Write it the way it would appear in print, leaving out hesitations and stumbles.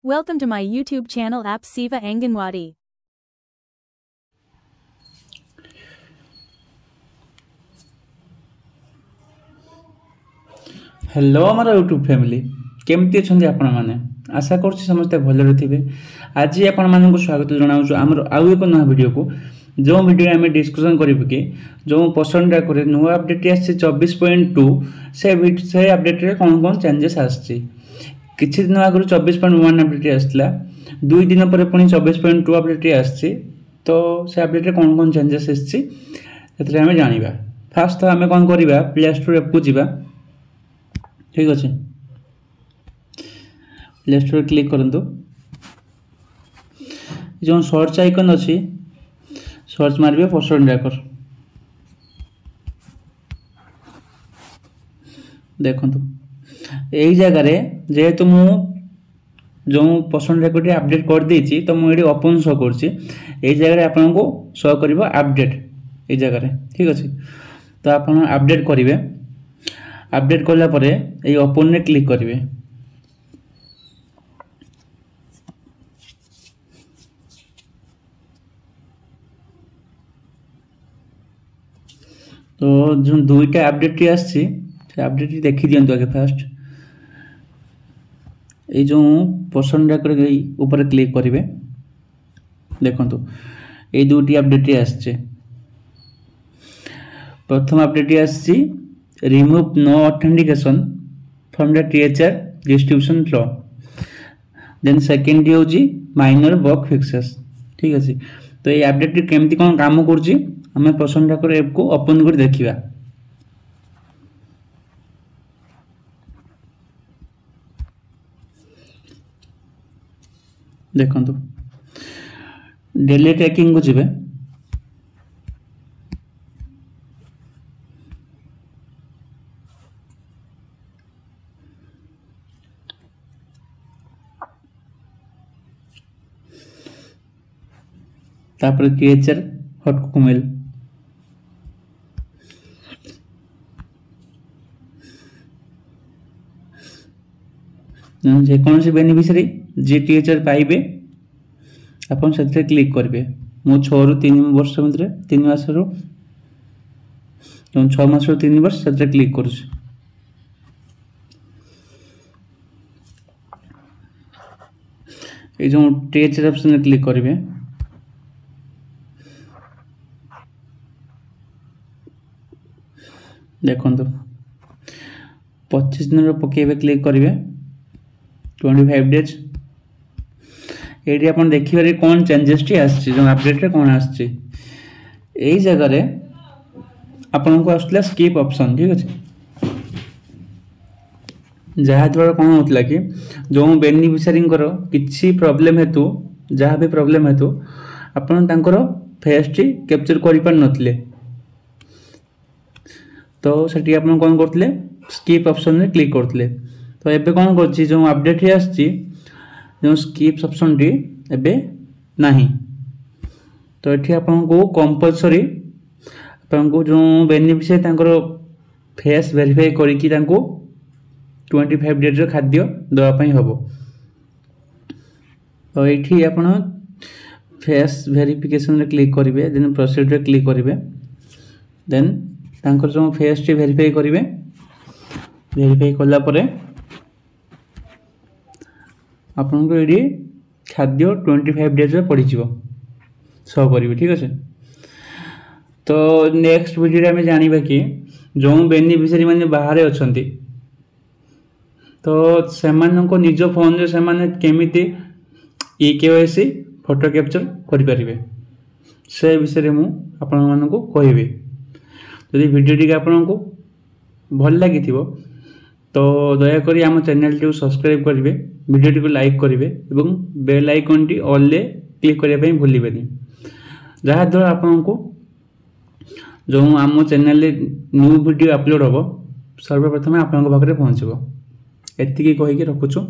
Welcome to my YouTube channel App Siva Anganwadi. Hello आमर YouTube family केमती अच्छा आपण मैंने आशा कर समस्ते भलरे थे। आज आपण मानक स्वागत जनाऊँ आमर आउ एक नया वीडियो को जो वीडियो आम डिस्कसन करूँ कि जो पसंद करे नुआ अपडेट आसी 24.2 से अपडेट रे कौन कौन चेंजेस आसी किछि दिन आगु 24.1 अपडेट आसला 2 दिन पर पुणी 24.2 अपडेट आसी तो से अपडेट रे कौन कौन चेंजेस आसी से आम जाना। फास्ट तो आम कौन करवा प्ले स्टोर ऐप को जीवा। ठीक अच्छे प्ले स्टोर क्लिक करंतु जो सर्च आइकन अच्छी सर्च मारे पर्सन ट्रैकर देखो यही जगार जेहेतु मु जो पर्सन ट्रैकर अपडेट कर देछि तो मुझे ओपन शो कर जगह आपन को शो कर अपडेट ये जगह। ठीक अच्छे तो आप अपडेट करेंगे। अपडेट कला परे ये ओपन ने क्लिक करेंगे। तो जो दुईटा अपडेट आसी अपडेट देखी दिंतु आगे। फास्ट ये जो पर्सन ट्रैकर ऊपर क्लिक करेंगे देखो ये दुईटी अपडेट आसছে। प्रथम update आसছি remove no authentication from the THR distribution flow then second होची minor bug fixes। ठीक अच्छे तो ये अपडेट केमती कौन काम करछि हमें पर्सन ट्रैकर ऐप को ओपन कर देखिबा। देखंतु डेली ट्रैकिंग को जिबे तापर THR हॉट कुमेल जेको बेनिफिशियरी जी THR पाइबे आपन से क्लिक करेंगे। मु 6 रु 3 वर्ष मध्य 3 मास रु 6 मास रु 3 वर्ष से क्लिक कर जो THR ऑप्शन क्लिक करेंगे। देखो 25 दिन पकेबे क्लिक करेंगे 25 डेज ये आप देखिए कौन चेंजेस टी आसछि जो अपडेट रे कौन आसछि यही जगह रे आपन को आसला स्किप ऑप्शन। ठीक अच्छे जहाँ द्वारा कौन होता कि जो बेनिफिशियरी किसी प्रॉब्लम हेतु जहाँ भी प्रॉब्लम हेतु आपन तांकर फेस टी कैप्चर करि पार नथिले तो सेठी आपन कौन करथिले स्किप ऑप्शन में क्लिक करथिले। तो एबे कौन करछि जो अपडेट रे आसछि जो स्किप ऑप्शन टी एबे नाही तो एठी आपन को कंपलसरी आपन को जो बेनिफिशियरी तांकर फेस वेरीफाई करी कि तांको 25 डेज रो खाद्य दवा पई हबो। तो एठी आपन फेस वेरिफिकेशन रे क्लिक करिवे देन प्रोसीड रे क्लिक करिवे देन तांकर जो फेस टी वेरीफाई करिवे। वेरीफाई कला परे आपन को एडी खाद्य 25 डेज रे पड़ी जीवो शो करिवे। ठीक अच्छे तो नेक्स्ट वीडियो रे हमें जानिबा कि जो बेनिफिशियरी माने बाहर अछंती तो सेमान को निज फोन रे सेमान केमिति EKYC फोटो कैप्चर करि परिबे से विषय रे मु आपन मानन को कहिबे। यदि वीडियो टी आपन को भल लगी तो दया करी आम चैनल टी सब्सक्राइब करेंगे वीडियो टी को लाइक करेंगे एवं बेल आइकन टी ऑल ले क्लिक करने भूलें जहाँ द्वारा आपन को जो आम चैनल न्यू वीडियो अपलोड हम सर्वप्रथम आपन पाखे पहुँचब। एतिकी कहीकि रखुछु।